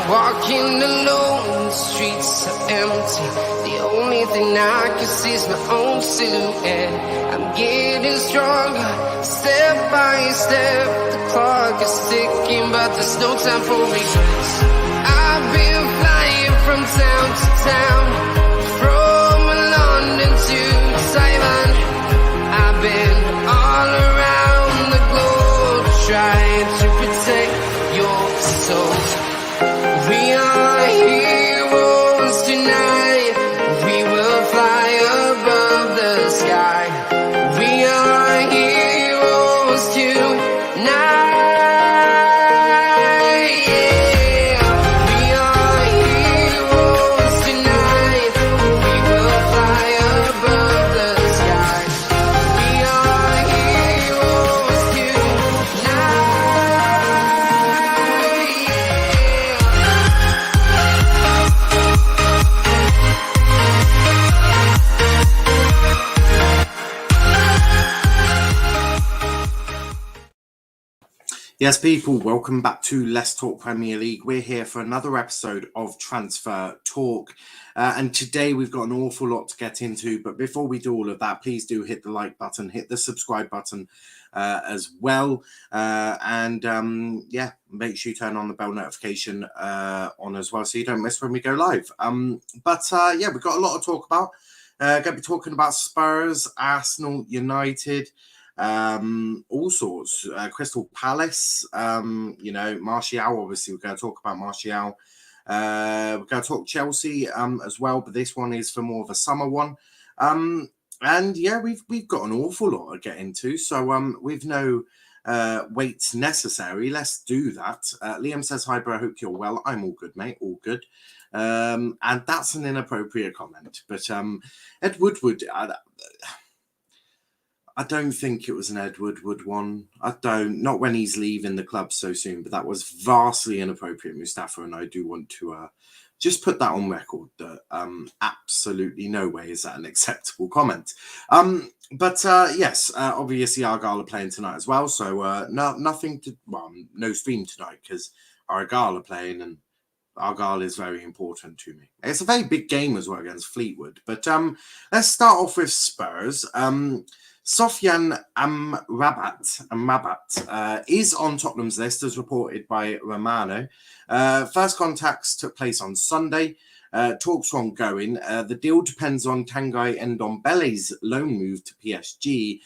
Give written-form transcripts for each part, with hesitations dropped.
Walking alone, the streets are empty. The only thing I can see is my own silhouette. I'm getting stronger, step by step. The clock is ticking, but there's no time for regrets. I've been flying from town to town, from London to Taiwan. I've been all around the globe, trying to protect your soul. We are heroes tonight. We will fly above the sky. We are heroes tonight. Yeah. We are heroes tonight. We will fly above the sky. We are heroes tonight. Yes, people, welcome back to Let's Talk Premier League. We're here for another episode of Transfer Talk. And today we've got an awful lot to get into. But before we do all of that, please do hit the like button, hit the subscribe button as well. Yeah, make sure you turn on the bell notification on as well so you don't miss when we go live. Yeah, we've got a lot to talk about. Going to be talking about Spurs, Arsenal, United, all sorts, Crystal Palace, Martial, obviously we're going to talk about Martial. We're going to talk Chelsea as well, but this one is for more of a summer one. And yeah, we've got an awful lot to get into, so with no weights necessary, let's do that. Liam says, hi bro, I hope you're well. I'm all good, mate, all good. And that's an inappropriate comment, but Ed Woodward, I don't think it was an Ed Woodward one. Not when he's leaving the club so soon, but that was vastly inappropriate, Mustafa, and I do want to just put that on record that absolutely no way is that an acceptable comment. Yes, obviously Argyle are playing tonight as well, so no stream tonight because Argyle are playing and Argyle is very important to me. It's a very big game as well against Fleetwood, but let's start off with Spurs. Sofyan Amrabat is on Tottenham's list as reported by Romano. First contacts took place on Sunday. Talks are ongoing. The deal depends on Tanguy Ndombele's loan move to PSG.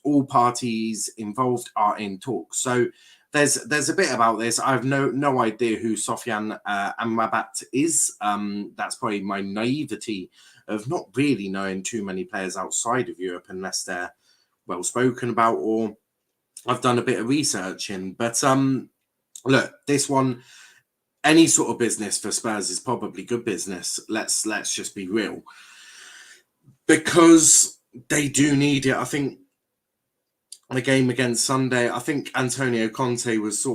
All parties involved are in talks. So there's a bit about this. I have no idea who Sofyan Amrabat is. That's probably my naivety of not really knowing too many players outside of Europe unless they're well spoken about or I've done a bit of research in. But look, this one, any sort of business for Spurs is probably good business. Let's just be real, because they do need it. I think the game against Sunday, I think Antonio Conte was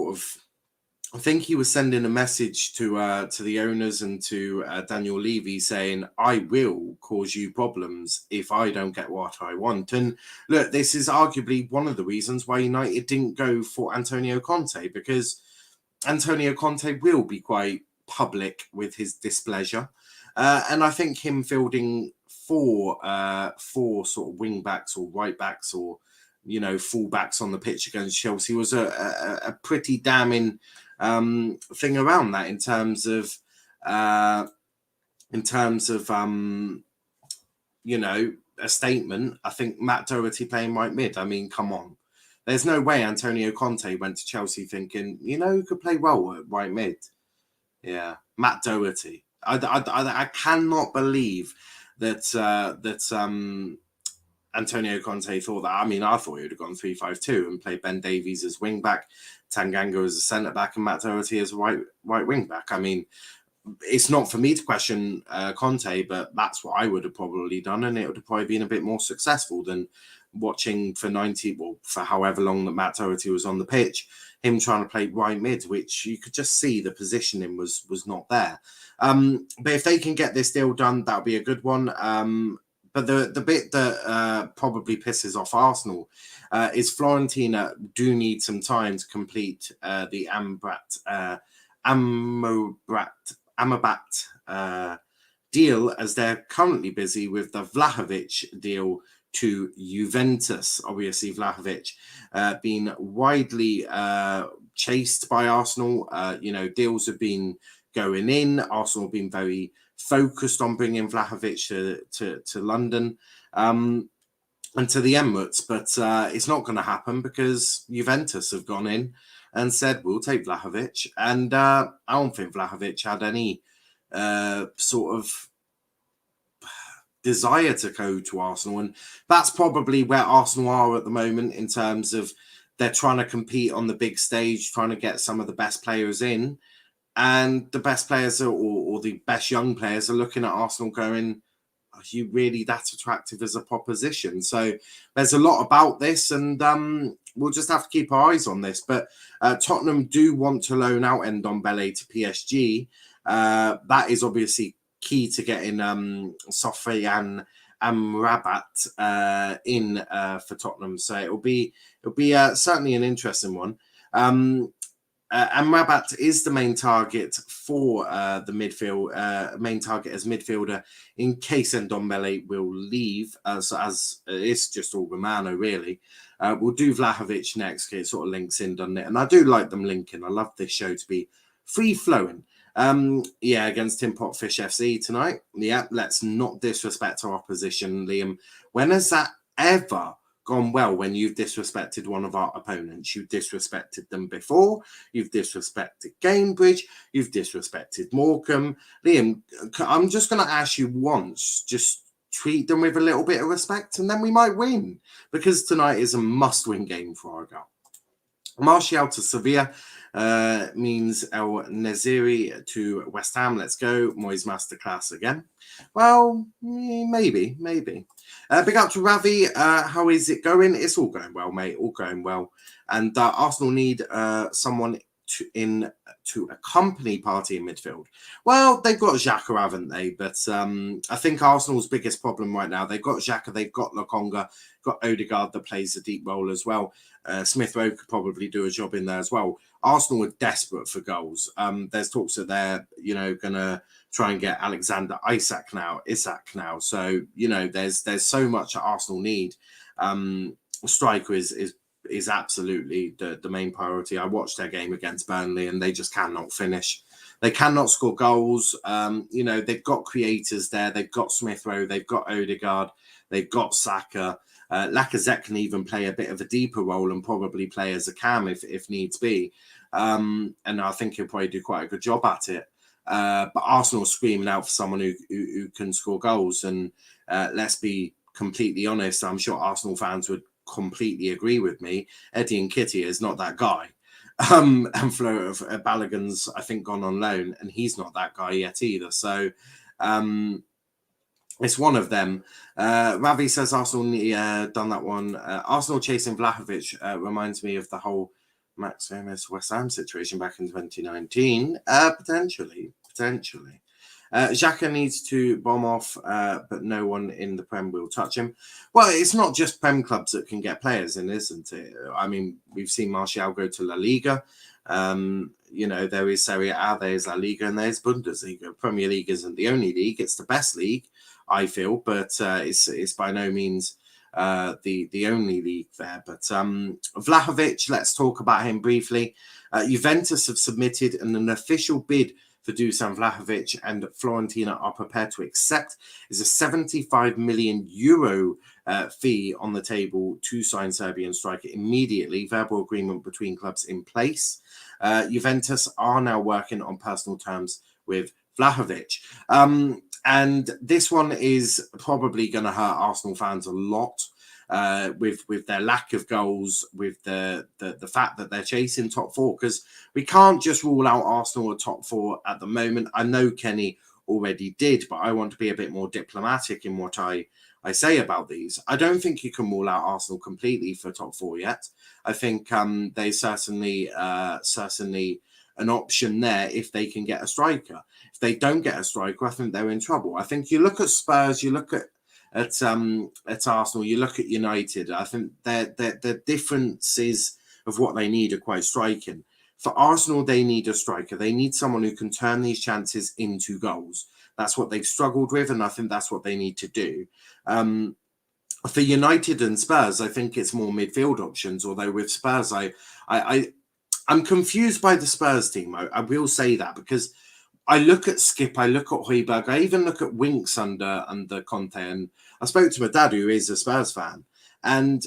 he was sending a message to the owners and to Daniel Levy saying, I will cause you problems if I don't get what I want. And look, this is arguably one of the reasons why United didn't go for Antonio Conte, because Antonio Conte will be quite public with his displeasure. And I think him fielding four sort of wing backs or right backs or, full backs on the pitch against Chelsea was a pretty damning thing around that in terms of a statement. I think Matt Doherty playing right mid. I mean, come on. There's no way Antonio Conte went to Chelsea thinking, who could play well at right mid? Yeah, Matt Doherty. I cannot believe that Antonio Conte thought that. I mean, I thought he would have gone 3-5-2 and played Ben Davies as wing back, Tanganga as a centre back, and Matt Doherty as a right wing back. I mean, it's not for me to question Conte, but that's what I would have probably done, and it would have probably been a bit more successful than watching for for however long that Matt Doherty was on the pitch, him trying to play right mid, which you could just see the positioning was not there. But if they can get this deal done, that'll be a good one. But the bit that probably pisses off Arsenal is Fiorentina do need some time to complete the Amrabat deal, as they're currently busy with the Vlahovic deal to Juventus. Obviously, Vlahovic been widely chased by Arsenal. Deals have been going in. Arsenal have been very focused on bringing Vlahovic to London and to the Emirates, but it's not going to happen because Juventus have gone in and said, we'll take Vlahovic. And I don't think Vlahovic had any sort of desire to go to Arsenal. And that's probably where Arsenal are at the moment, in terms of they're trying to compete on the big stage, trying to get some of the best players in. And the best players or the best young players are looking at Arsenal going, are you really that attractive as a proposition? So there's a lot about this, and we'll just have to keep our eyes on this. But Tottenham do want to loan out Ndombele to PSG. That is obviously key to getting Sofiane Amrabat in for Tottenham. So it'll be certainly an interesting one. Amrabat is the main target for the midfield, main target as midfielder in case Ndombele will leave, as it's just all Romano really. We'll do Vlahovic next, because it sort of links in, doesn't it? And I do like them linking. I love this show to be free-flowing. Against Tim Potfish FC tonight. Yeah, let's not disrespect our opposition, Liam. When has that ever gone well, when you've disrespected one of our opponents? You've disrespected them before. You've disrespected Cambridge. You've disrespected Morecambe. Liam, I'm just going to ask you once, just treat them with a little bit of respect, and then we might win, because tonight is a must-win game for Argyle. Martial to Sevilla means El Neziri to West Ham. Let's go. Moyes masterclass again. Well, maybe. Big up to Ravi. How is it going? It's all going well, mate. All going well. And Arsenal need someone to accompany Partey in midfield. Well, they've got Xhaka, haven't they? But I think Arsenal's biggest problem right now, they've got Xhaka, they've got Lokonga, got Odegaard that plays a deep role as well. Smith Rowe could probably do a job in there as well. Arsenal are desperate for goals. There's talks that they're, going to try and get Alexander Isak now. So, there's so much that Arsenal need. Striker is absolutely the main priority. I watched their game against Burnley, and they just cannot finish. They cannot score goals. They've got creators there. They've got Smith Rowe. They've got Odegaard. They've got Saka. Lacazette can even play a bit of a deeper role and probably play as a cam if needs be. And I think he'll probably do quite a good job at it. But Arsenal screaming out for someone who can score goals. And let's be completely honest, I'm sure Arsenal fans would completely agree with me. Eddie Nketiah is not that guy. And Flo Balogun's, I think, gone on loan, and he's not that guy yet either. So it's one of them. Ravi says Arsenal done that one. Arsenal chasing Vlahovic reminds me of the whole Max Gomez West Ham situation back in 2019. Potentially. Xhaka needs to bomb off, but no one in the Prem will touch him. Well, it's not just Prem clubs that can get players in, isn't it? I mean, we've seen Martial go to La Liga. There is Serie A, there's La Liga, and there's Bundesliga. Premier League isn't the only league; it's the best league, I feel, but it's by no means the only league there. But Vlahovic, let's talk about him briefly. Juventus have submitted an official bid for Dusan Vlahovic, and Fiorentina are prepared to accept. Is a 75 million euro fee on the table to sign Serbian striker immediately. Verbal agreement between clubs in place. Juventus are now working on personal terms with Vlahovic. And this one is probably going to hurt Arsenal fans a lot. With their lack of goals, with the fact that they're chasing top four, because we can't just rule out Arsenal at top four at the moment. I know Kenny already did, but I want to be a bit more diplomatic in what I say about these. I don't think you can rule out Arsenal completely for top four yet. I think there's certainly an option there if they can get a striker. If they don't get a striker, I think they're in trouble. I think you look at Spurs, you look at Arsenal, you look at United. I think the differences of what they need are quite striking. For Arsenal, they need a striker. They need someone who can turn these chances into goals. That's what they've struggled with, and I think that's what they need to do. For United and Spurs, I think it's more midfield options. Although with Spurs, I'm confused by the Spurs team. I will say that, because I look at Skip, I look at Højbjerg, I even look at Winks under Conte, and I spoke to my dad, who is a Spurs fan, and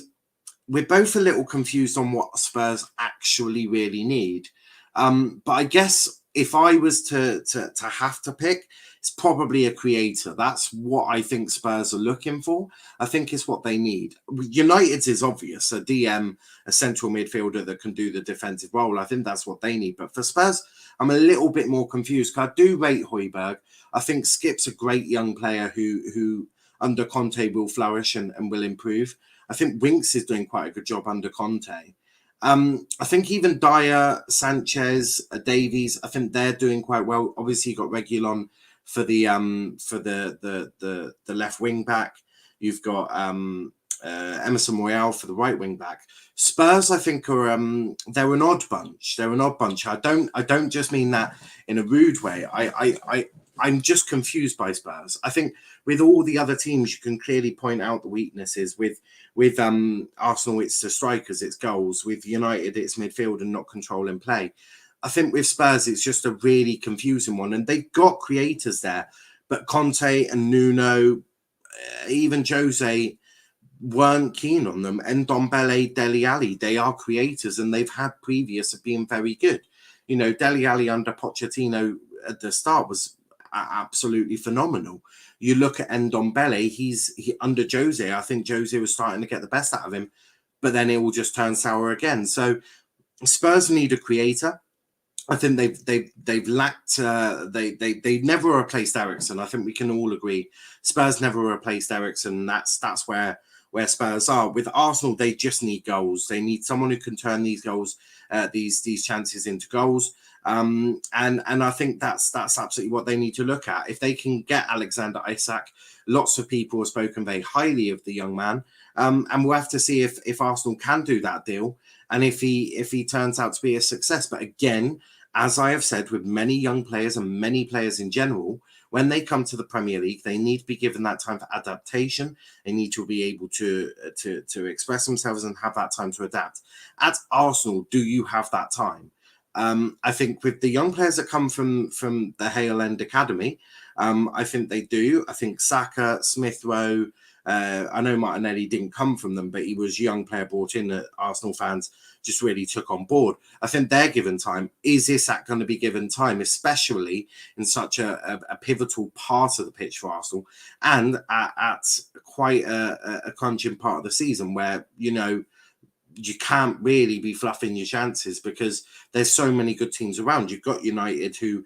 we're both a little confused on what Spurs actually really need. But I guess if I was to have to pick, it's probably a creator. That's what I think Spurs are looking for. I think it's what they need. United's is obvious, a DM, a central midfielder that can do the defensive role. I think that's what they need. But for Spurs, I'm a little bit more confused, because I do rate Højbjerg. I think Skip's a great young player who under Conte will flourish and will improve. I think Winks is doing quite a good job under Conte. I think even Dyer, Sanchez, Davies, I think they're doing quite well. Obviously, you got Reguilon for the left wing back. You've got Emerson Royale for the right wing back. Spurs, I think, are they're an odd bunch. They're an odd bunch. I don't just mean that in a rude way. I'm just confused by Spurs. I think with all the other teams, you can clearly point out the weaknesses. With Arsenal, it's the strikers, it's goals. With United, it's midfield and not controlling play. I think with Spurs, it's just a really confusing one. And they've got creators there. But Conte and Nuno, even Jose, weren't keen on them. And Ndombele, Dele Alli, they are creators, and they've had previous of being very good. You know, Dele Alli under Pochettino at the start was absolutely phenomenal. You look at Ndombele, he under Jose, I think Jose was starting to get the best out of him, but then it will just turn sour again. So Spurs need a creator. I think they've lacked. They never replaced Eriksen. I think we can all agree. Spurs never replaced Eriksen. That's where Spurs are. With Arsenal, they just need goals. They need someone who can turn these goals, these chances into goals. And I think that's absolutely what they need to look at. If they can get Alexander Isak, lots of people have spoken very highly of the young man. And we'll have to see if Arsenal can do that deal, and if he turns out to be a success. But again, as I have said, with many young players and many players in general, when they come to the Premier League, they need to be given that time for adaptation. They need to be able to express themselves and have that time to adapt. At Arsenal, do you have that time? I think with the young players that come from the Hale End Academy, I think they do. I think Saka, Smith Rowe, I know Martinelli didn't come from them, but he was a young player brought in that Arsenal fans just really took on board. I think they're given time. Is Isak going to be given time, especially in such a pivotal part of the pitch for Arsenal, and at quite a crunching part of the season where, you know, you can't really be fluffing your chances because there's so many good teams around. You've got United, who,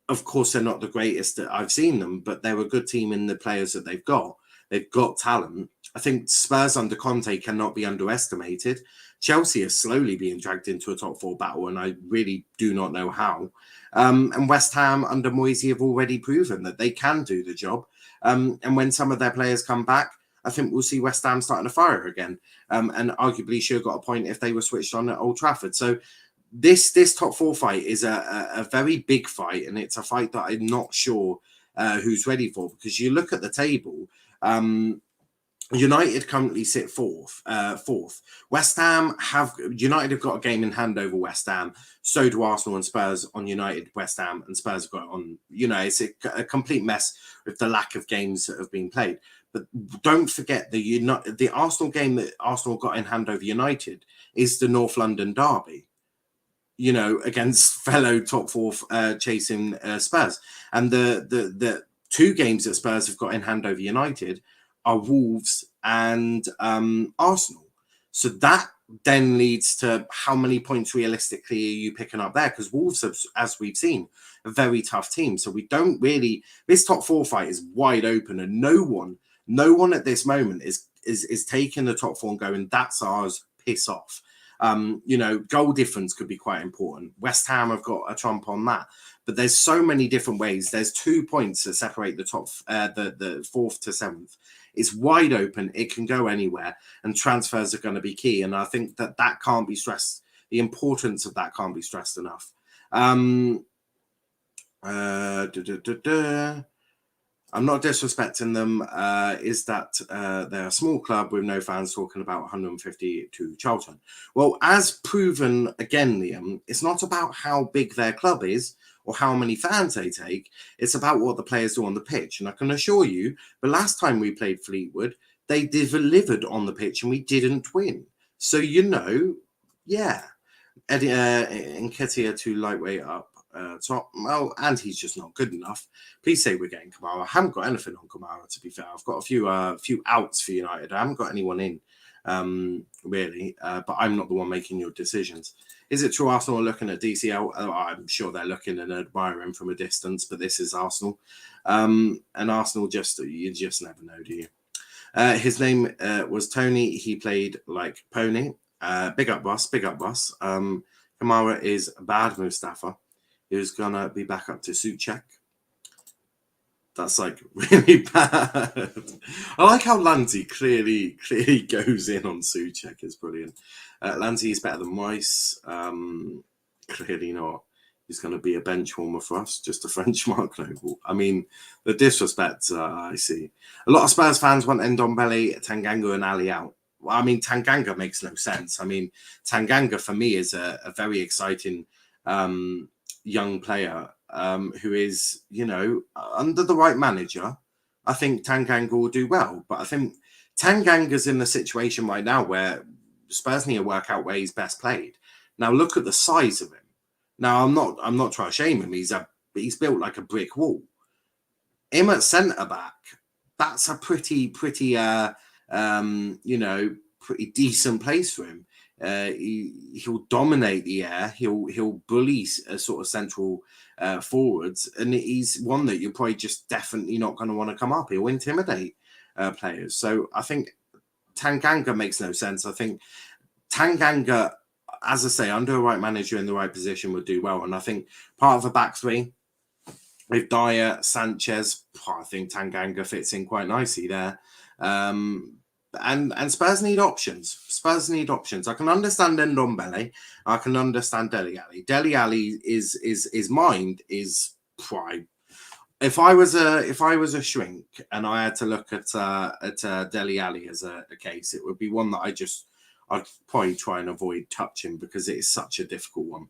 of course, they're not the greatest that I've seen them, but they're a good team in the players that they've got. They've got talent. I think Spurs under Conte cannot be underestimated. Chelsea is slowly being dragged into a top four battle, and I really do not know how. And West Ham under Moisey have already proven that they can do the job. And when some of their players come back, I think we'll see West Ham starting to fire again. And arguably should have got a point if they were switched on at Old Trafford. So this top four fight is a very big fight, and it's a fight that I'm not sure who's ready for, because you look at the table. United currently sit fourth. West Ham United have got a game in hand over West Ham. So do Arsenal and Spurs on United, West Ham, and Spurs have got on. You know, it's a complete mess with the lack of games that have been played. But don't forget the Arsenal game that Arsenal got in hand over United is the North London derby. You know, against fellow top four chasing Spurs, and the two games that Spurs have got in hand over United are Wolves and Arsenal. So that then leads to how many points realistically are you picking up there? Because Wolves, as we've seen, a very tough team. So we don't really. This top four fight is wide open, and no one at this moment is taking the top four and going, that's ours, piss off. You know, goal difference could be quite important. West Ham have got a trump on that. But there's so many different ways. There's 2 points that separate the top, the 4th to 7th. It's wide open. It can go anywhere, and transfers are going to be key. And I think that can't be stressed the importance of that can't be stressed enough. I'm not disrespecting them. Is that they're a small club with no fans, talking about 150 to Charlton? Well, as proven again, Liam, it's not about how big their club is or how many fans they take. It's about what the players do on the pitch. And I can assure you, the last time we played Fleetwood, they delivered on the pitch and we didn't win. So, yeah. Eddie Nketiah to lightweight up top. Well, and he's just not good enough. Please say we're getting Kamara. I haven't got anything on Kamara, to be fair. I've got a few outs for United. I haven't got anyone in, really. But I'm not the one making your decisions. Is it true Arsenal are looking at DCL? I'm sure they're looking and admiring from a distance, but this is Arsenal. And Arsenal, you just never know, do you? His name was Tony. He played like Pony. Big up, boss. Kamara is bad, Mustafa, who's going to be back up to Souček. That's like really bad. I like how Lanty clearly goes in on Souček. It's brilliant. Lanty is better than Rice. Clearly not. He's going to be a bench warmer for us, just a French Mark Noble. I mean, the disrespect I see. A lot of Spurs fans want Ndombele, Tanganga and Ali out. Well, I mean, Tanganga makes no sense. I mean, Tanganga for me is a very exciting young player who is, under the right manager. I think Tanganga will do well. But I think Tanganga's in the situation right now where Spurs need to work out where he's best played. Now, look at the size of him. Now, I'm not trying to shame him. He's built like a brick wall. Him at centre back, that's a pretty decent place for him. He'll dominate the air. He'll bully a sort of central forwards, and he's one that you're probably just definitely not going to want to come up. He'll intimidate players. So I think Tanganga makes no sense. I think Tanganga, as I say, under a right manager in the right position, would do well. And I think part of the back three with Dyer, Sanchez, I think Tanganga fits in quite nicely there. And Spurs need options. I can understand Ndombele. I can understand Dele Alli. Dele Alli is mind is prime. If I was a shrink and I had to look at Dele Alli as a case, it would be one that I'd probably try and avoid touching because it is such a difficult one.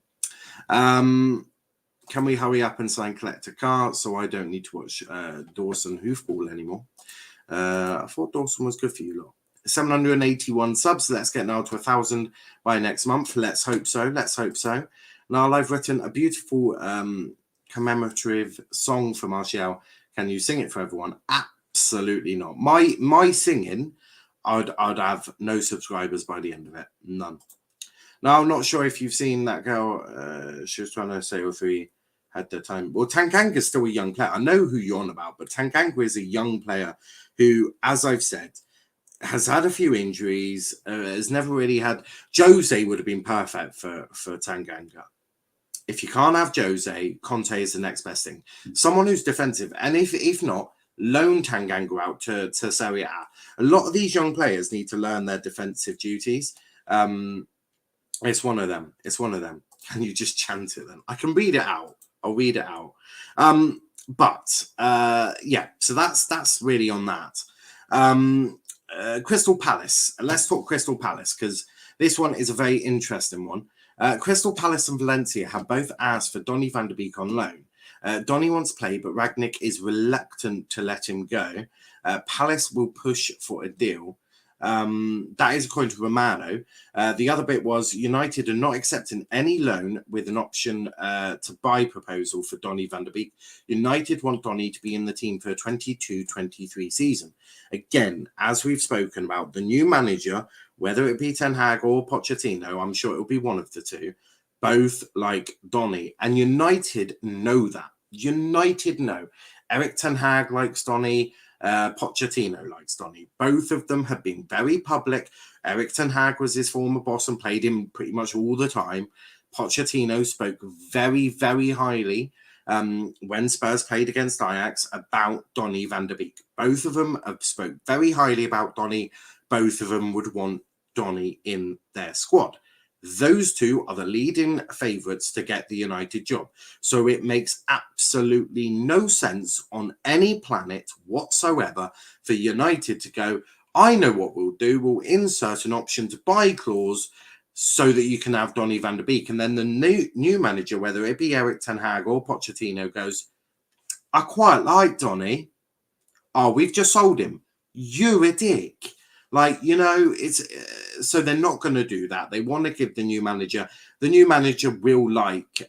Can we hurry up and sign collector cards so I don't need to watch Dawson Hoofball anymore? I thought Dawson was good for you lot. 781 subs. Let's get now to 1,000 by next month. Let's hope so. Now, I've written a beautiful commemorative song for Martial. Can you sing it for everyone? Absolutely not. My singing, I'd have no subscribers by the end of it. None. Now, I'm not sure if you've seen that girl. She was trying to say if we had the time. Well, Tanganga is still a young player. I know who you're on about, but Tanganga is a young player who, as I've said, has had a few injuries, has never really had... Jose would have been perfect for Tanganga. If you can't have Jose, Conte is the next best thing. Someone who's defensive. And if not, loan Tanganga out to Serie A. A lot of these young players need to learn their defensive duties. It's one of them. Can you just chant it then? I can read it out. I'll read it out. So that's really on that. Crystal Palace. Let's talk Crystal Palace because this one is a very interesting one. Crystal Palace and Valencia have both asked for Donny van der Beek on loan. Donny wants to play, but Rangnick is reluctant to let him go. Palace will push for a deal. That is according to Romano. The other bit was United are not accepting any loan with an option to buy proposal for Donny van der Beek. United want Donny to be in the team for a 22-23 season. Again, as we've spoken about, the new manager, whether it be Ten Hag or Pochettino, I'm sure it'll be one of the two, both like Donny. And United know that. United know. Eric Ten Hag likes Donny. Pochettino likes Donny. Both of them have been very public. Eric Ten Hag was his former boss and played him pretty much all the time. Pochettino spoke very, very highly when Spurs played against Ajax about Donny van der Beek. Both of them have spoke very highly about Donny. Both of them would want Donny in their squad. Those two are the leading favourites to get the United job. So it makes absolutely no sense on any planet whatsoever for United to go, I know what we'll do. We'll insert an option to buy clause so that you can have Donny van der Beek. And then the new manager, whether it be Eric Ten Hag or Pochettino, goes, I quite like Donny. Oh, we've just sold him. You're a dick. Like, you know, it's so they're not going to do that. They want to give the new manager will like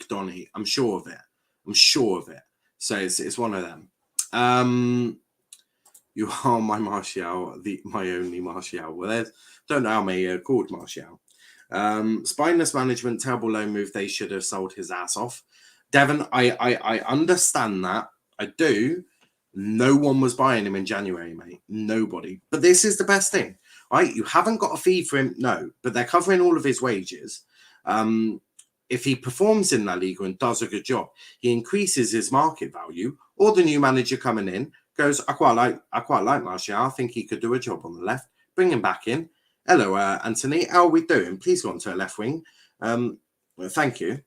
Donny. I'm sure of it. So it's one of them. You are my Martial, my only Martial. Well, don't know how many are called Martial. Spineless management, terrible loan move. They should have sold his ass off. Devon, I understand that. I do. No one was buying him in January, mate. Nobody. But this is the best thing, right? You haven't got a fee for him, no, but they're covering all of his wages. If he performs in La Liga and does a good job, he increases his market value, or the new manager coming in goes, I quite like Martial. I think he could do a job on the left. Bring him back in. Hello, Anthony. How are we doing? Please go on to a left wing. Thank you.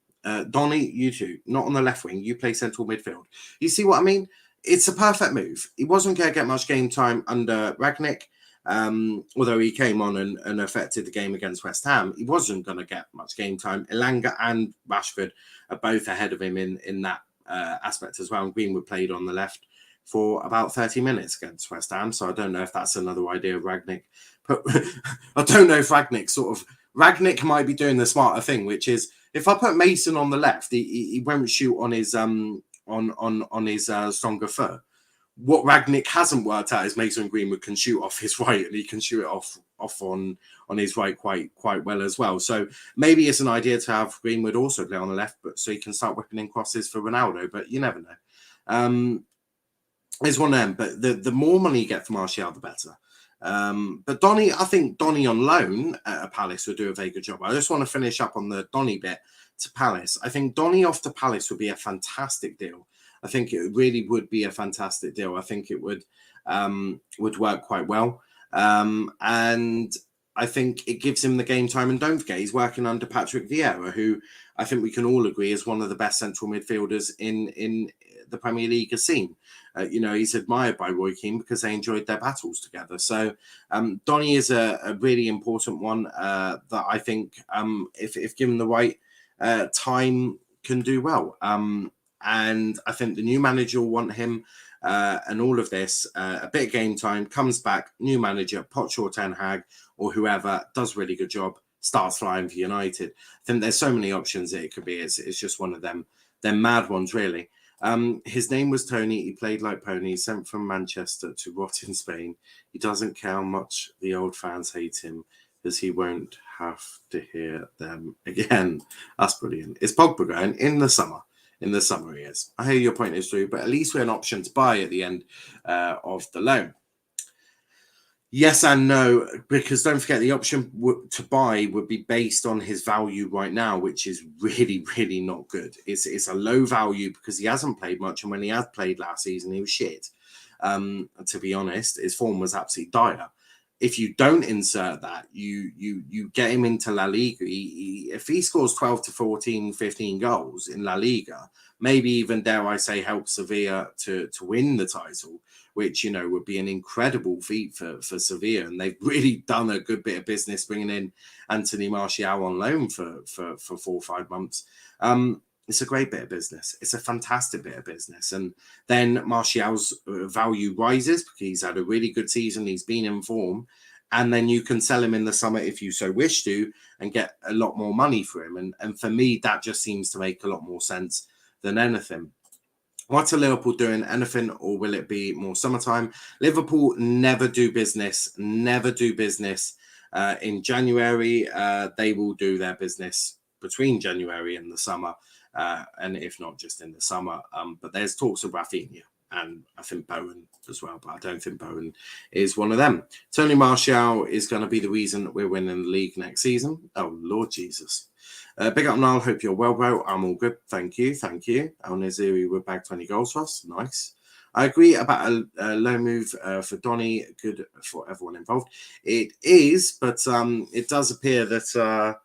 Donny, you too. Not on the left wing. You play central midfield. You see what I mean? It's a perfect move. He wasn't going to get much game time under Rangnick, although he came on and affected the game against West Ham. He wasn't going to get much game time. Elanga and Rashford are both ahead of him in that aspect as well. And Greenwood played on the left for about 30 minutes against West Ham. So I don't know if that's another idea of Rangnick. But I don't know if Rangnick might be doing the smarter thing, which is if I put Mason on the left, he won't shoot on his on his stronger foot. What Rangnick hasn't worked out is Mason Greenwood can shoot off his right, and he can shoot it off on his right quite well as well. So maybe it's an idea to have Greenwood also play on the left, but so he can start whipping in crosses for Ronaldo. But you never know. It's one of them. But the more money you get for Martial, the better. But Donny, I think Donny on loan at Palace would do a very good job. I just want to finish up on the Donny bit to Palace. I think Donny off to Palace would be a fantastic deal. I think it really would be a fantastic deal. I think it would work quite well. And I think it gives him the game time. And don't forget, he's working under Patrick Vieira, who I think we can all agree is one of the best central midfielders in the Premier League has seen. He's admired by Roy Keane because they enjoyed their battles together. So Donny is a really important one that I think if given the right time can do well. And I think the new manager will want him and all of this. A bit of game time, comes back, new manager, Poch or Ten Hag or whoever, does really good job, starts flying for United. I think there's so many options it could be. It's just one of them mad ones, really. His name was Tony. He played like pony, sent from Manchester to rot in Spain. He doesn't care how much the old fans hate him because he won't have to hear them again. That's brilliant. It's Pogba going in the summer. In the summer he is. I hear your point is true, but at least we're an option to buy at the end of the loan. Yes and no, because don't forget the option to buy would be based on his value right now, which is really, really not good. It's a low value because he hasn't played much, and when he had played last season, he was shit. To be honest, his form was absolutely dire. If you don't insert that, you get him into La Liga. If he scores 12 to 14, 15 goals in La Liga, maybe even, dare I say, help Sevilla to win the title, which, would be an incredible feat for Sevilla. And they've really done a good bit of business bringing in Anthony Martial on loan for 4 or 5 months. It's a great bit of business. It's a fantastic bit of business. And then Martial's value rises because he's had a really good season. He's been in form. And then you can sell him in the summer if you so wish to and get a lot more money for him. And for me, that just seems to make a lot more sense than anything. What are Liverpool doing? Anything, or will it be more summertime? Liverpool never do business in January. They will do their business between January and the summer. And if not just in the summer, but there's talks of Rafinha and I think Bowen as well, but I don't think Bowen is one of them. Tony Martial is going to be the reason that we're winning the league next season. Oh, Lord Jesus. Big up, Niall. Hope you're well, bro. I'm all good. Thank you. Al Naziri would bag 20 goals for us. Nice. I agree about a low move for Donny. Good for everyone involved. It is, but it does appear that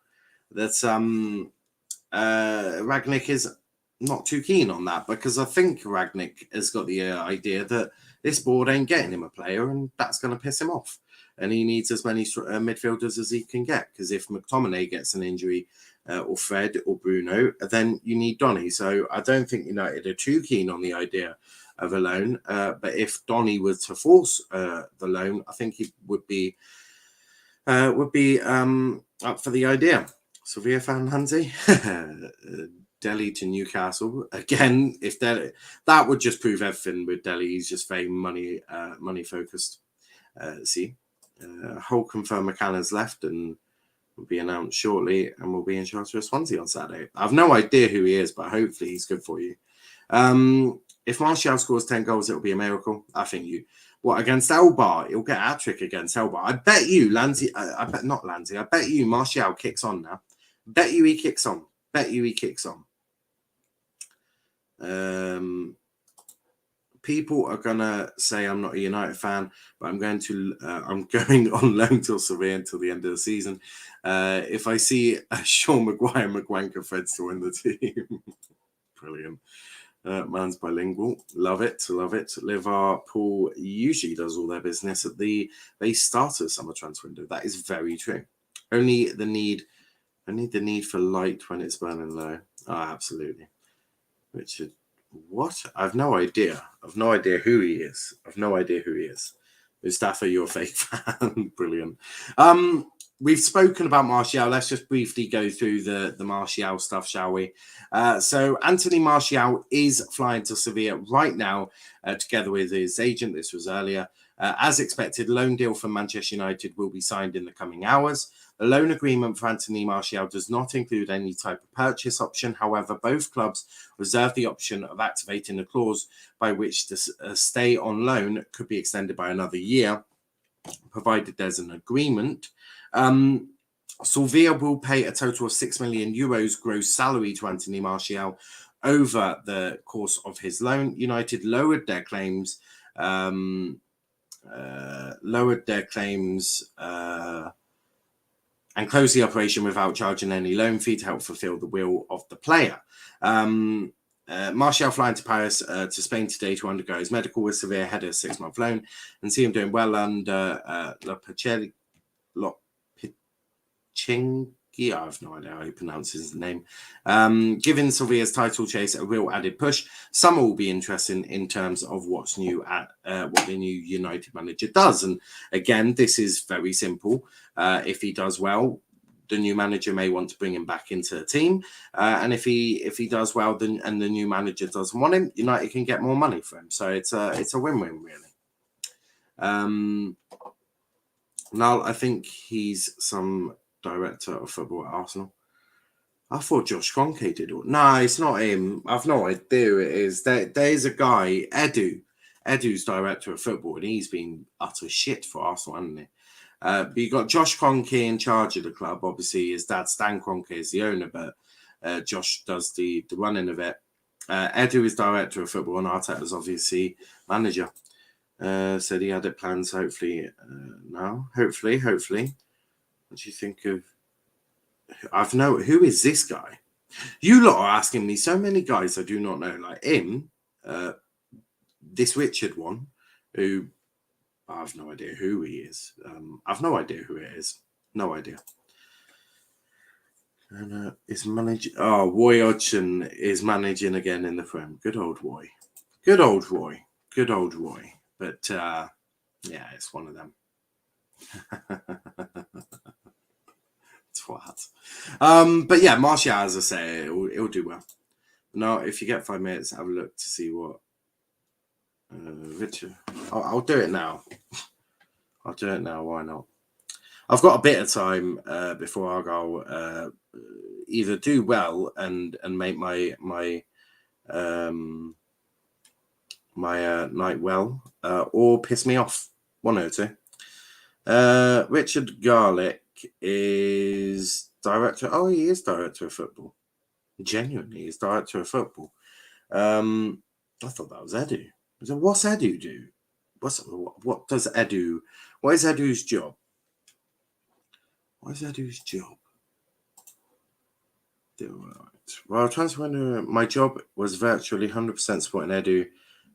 Ragnick is not too keen on that, because I think Ragnick has got the idea that this board ain't getting him a player, and that's going to piss him off. And he needs as many midfielders as he can get, because if McTominay gets an injury, or Fred or Bruno, then you need Donny. So I don't think United are too keen on the idea of a loan. But if Donny was to force the loan, I think he would be up for the idea. Sevilla fan, Hansi. Delhi to Newcastle again. If that would just prove everything with Delhi. He's just very money focused. Hull confirmed McCann's left and will be announced shortly, and will be in charge of Swansea on Saturday. I've no idea who he is, but hopefully he's good for you. If Martial scores 10 goals, it'll be a miracle. I think against Elbar? He'll get a hat-trick against Elbar. I bet you I bet you Martial kicks on now. Bet you he kicks on. People are gonna say I'm not a United fan, but I'm going on loan till Sevilla until the end of the season. If I see Sean Maguire, McWanker, Fred still in the team, brilliant. Man's bilingual, love it. Liverpool usually does all their business at the start of the summer transfer window. That is very true. Only the need for light when it's burning low. Oh, absolutely. Richard, what? I've no idea. Who he is. Mustafa, you're a fake fan. Brilliant. We've spoken about Martial. Let's just briefly go through the Martial stuff, shall we? So Anthony Martial is flying to Sevilla right now, together with his agent. This was earlier. As expected, loan deal from Manchester United will be signed in the coming hours. The loan agreement for Anthony Martial does not include any type of purchase option. However, both clubs reserve the option of activating a clause by which the stay on loan could be extended by another year, provided there's an agreement. Sevilla will pay a total of 6 million euros gross salary to Anthony Martial over the course of his loan. United lowered their claims and closed the operation without charging any loan fee to help fulfill the will of the player. Martial flying to Paris to Spain today to undergo his medical with Sevilla ahead of a 6-month loan, and see him doing well under Chingy, I have no idea how he pronounces his name. Giving Sevilla's title chase a real added push. Some will be interesting in terms of what's new at what the new United manager does. And again, this is very simple. If he does well, the new manager may want to bring him back into the team. And if he does well, then and the new manager doesn't want him, United can get more money for him. So it's a win-win, really. Now I think he's some director of football at Arsenal. I thought Josh GoloKante did it. No, it's not him. I've no idea who it is. There's a guy, Edu's director of football, and he's been utter shit for Arsenal, hasn't he? But you got Josh GoloKante in charge of the club. Obviously, his dad, Stan GoloKante, is the owner, but Josh does the running of it. Edu is director of football, and Arteta's obviously manager. Said he had it planned, so hopefully now. Hopefully. What do you think of... who is this guy? You lot are asking me so many guys I do not know. Like him, this Richard one, who I have no idea who he is. I've no idea who it is. No idea. And is managing... Oh, Roy Hodgson is managing again in the Prem. Good old Roy. But yeah, it's one of them. Twat. But yeah, Martial, as I say, it'll do well. Now, if you get 5 minutes, have a look to see what Richard. I'll do it now. Why not? I've got a bit of time before I go. Either do well and make my night well, or piss me off. One or two. Richard Garlick is director. Oh, he is director of football. Genuinely, he's director of football. I thought that was Edu. So what's Edu do? What does Edu? What is Edu's job? What is Edu's job? Well, transfer window. My job was virtually 100% supporting Edu,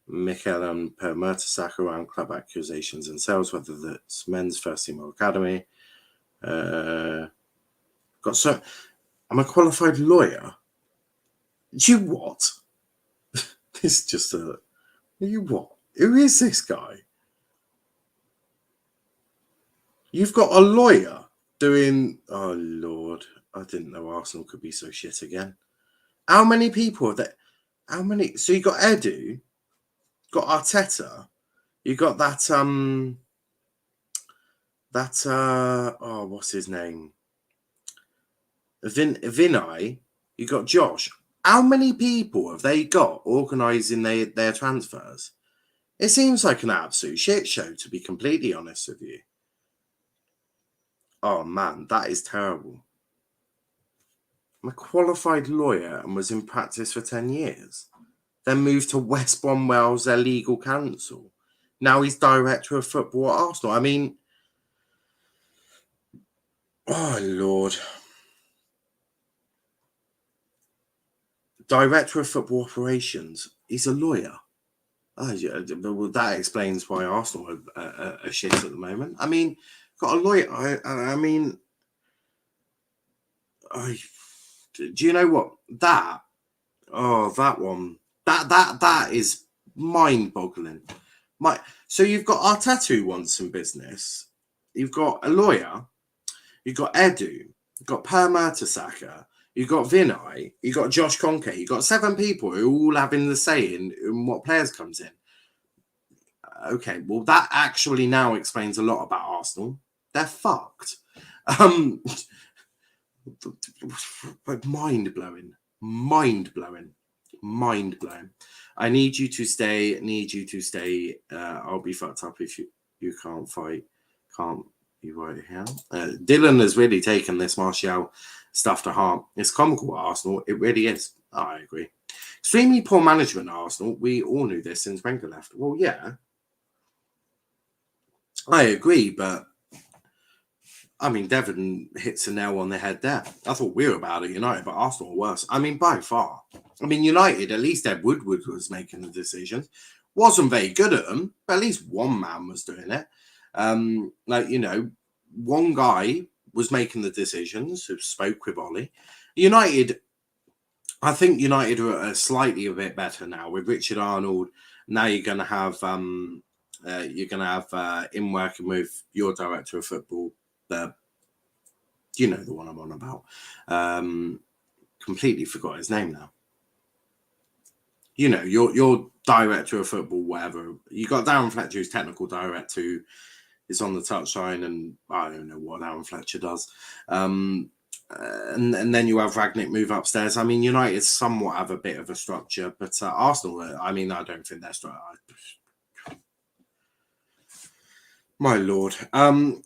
Mikel, and Per Mertesacker around club accusations and sales, whether that's men's first team or academy. I'm a qualified lawyer. You what? This is just a. You what? Who is this guy? You've got a lawyer doing. Oh Lord, I didn't know Arsenal could be so shit again. How many people are there? How many? So you got Edu, got Arteta, you got that what's his name? Vinay, you got Josh. How many people have they got organising their transfers? It seems like an absolute shit show, to be completely honest with you. Oh man, that is terrible. I'm a qualified lawyer and was in practice for 10 years. Then moved to West Bromwell's their legal counsel. Now he's director of football at Arsenal. I mean, oh Lord. Director of football operations. He's a lawyer. Oh, yeah, well, that explains why Arsenal are shit at the moment. I mean, got a lawyer. I mean, do you know what? That one. That is mind-boggling. So you've got Arteta who wants some business. You've got a lawyer. You've got Edu. You've got Per Mertesacker. You've got Vinay. You've got Josh Conke. You've got 7 people who are all having the say in what players comes in. Okay, well, that actually now explains a lot about Arsenal. They're fucked. Mind-blowing. I need you to stay. I'll be fucked up if you can't fight. Can't be right here. Dylan has really taken this Martial stuff to heart. It's comical at Arsenal. It really is. Oh, I agree. Extremely poor management at Arsenal. We all knew this since Wenger left. Well, yeah. I agree, but I mean, Devon hits a nail on the head there. I thought we were bad at United, but Arsenal were worse. I mean, by far. I mean, United, at least Ed Woodward was making the decisions. Wasn't very good at them, but at least one man was doing it. One guy was making the decisions, who spoke with Ollie. United, I think United are slightly a bit better now with Richard Arnold. Now you're going to have in working with your director of football, the one I'm on about. Completely forgot his name now. Your director of football, whatever. You got Darren Fletcher, who's technical director, who is on the touchline, and I don't know what Darren Fletcher does. And then you have Ragnick move upstairs. I mean, United somewhat have a bit of a structure, but Arsenal, I mean, I don't think they're structure. My lord,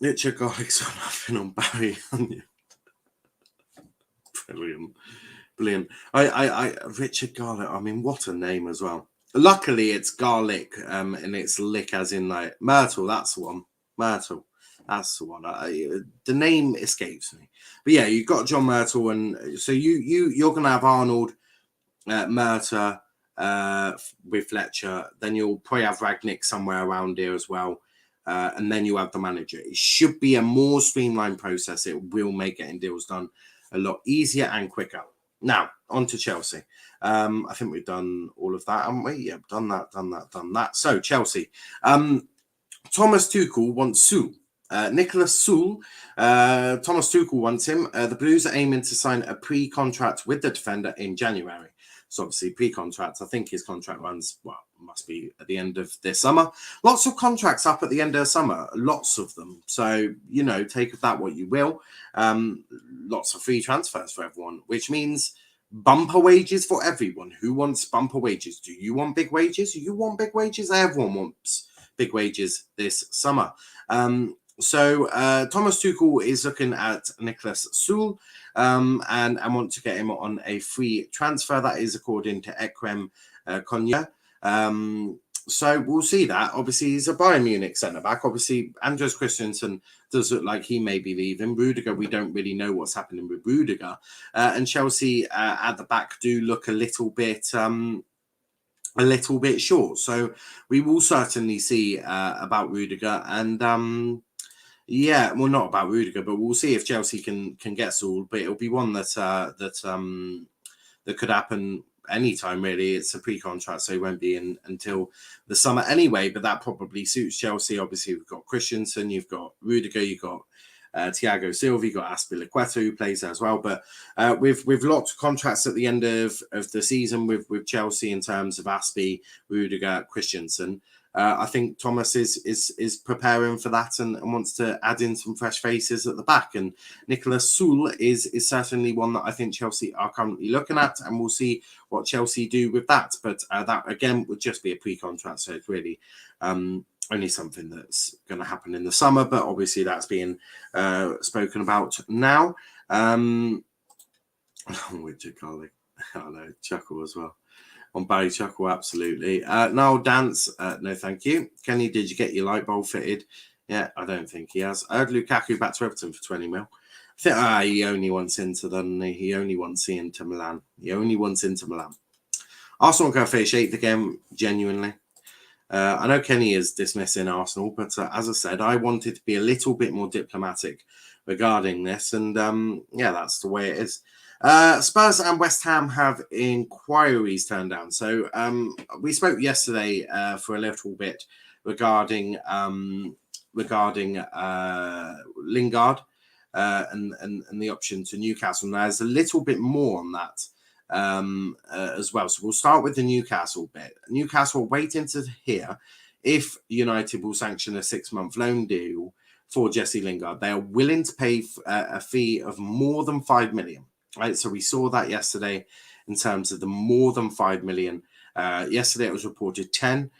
Richard Garlick's got nothing on Barry. Brilliant. I Richard Garlick. I mean, what a name as well. Luckily, it's Garlick, and it's lick as in like Myrtle. That's the one. Myrtle. That's the one. The name escapes me. But yeah, you've got John Myrtle, and so you're gonna have Arnold, Myrtle, with Fletcher. Then you'll probably have Ragnick somewhere around here as well. And then you have the manager. It should be a more streamlined process. It will make getting deals done a lot easier and quicker. Now, on to Chelsea. I think we've done all of that, haven't we? Yeah, done that. So, Chelsea. Thomas Tuchel wants Sule. Nicholas Sule. Thomas Tuchel wants him. The Blues are aiming to sign a pre-contract with the defender in January. So obviously pre-contract, I think his contract runs, must be at the end of this summer. Lots of contracts up at the end of the summer, lots of them. So, take of that what you will. Lots of free transfers for everyone, which means bumper wages for everyone. Who wants bumper wages? Do you want big wages? You want big wages? Everyone wants big wages this summer. So Thomas Tuchel is looking at Nicholas Sule and want to get him on a free transfer. That is according to Ekrem Konya. So we'll see that. Obviously, he's a Bayern Munich centre-back. Obviously, Andreas Christensen does look like he may be leaving. Rudiger, we don't really know what's happening with Rudiger. And Chelsea at the back do look a little bit short. So we will certainly see about Rudiger. And yeah, well, not about Rudiger, but we'll see if Chelsea can get Sule. But it'll be one that could happen anytime, really. It's a pre-contract, so he won't be in until the summer anyway, but that probably suits Chelsea. Obviously, we've got Christensen, you've got Rudiger, you've got Thiago Silva, you've got Azpilicueta, who plays there as well. But we've lots of contracts at the end of the season with Chelsea in terms of Aspi, Rudiger, Christensen. I think Thomas is preparing for that and wants to add in some fresh faces at the back. And Nicolas Sule is certainly one that I think Chelsea are currently looking at, and we'll see what Chelsea do with that. But that, again, would just be a pre-contract, so it's really only something that's going to happen in the summer. But obviously that's being spoken about now. Which a colleague, I know, chuckle as well. On Barry Chuckle, absolutely. Niall Dance, no thank you. Kenny, did you get your light bulb fitted? Yeah, I don't think he has. I heard Lukaku back to Everton for 20 mil. I think he only wants into he only wants into Milan. He only wants into Milan. Arsenal go finish 8th again, genuinely. I know Kenny is dismissing Arsenal, but as I said, I wanted to be a little bit more diplomatic regarding this, and yeah, that's the way it is. Spurs and West Ham have inquiries turned down. So we spoke yesterday for a little bit regarding Lingard and the option to Newcastle. Now, there's a little bit more on that as well. So we'll start with the Newcastle bit. Newcastle waiting to hear if United will sanction a 6-month loan deal for Jesse Lingard. They are willing to pay a fee of more than 5 million. Right, so we saw that yesterday in terms of the more than 5 million. Yesterday it was reported 10.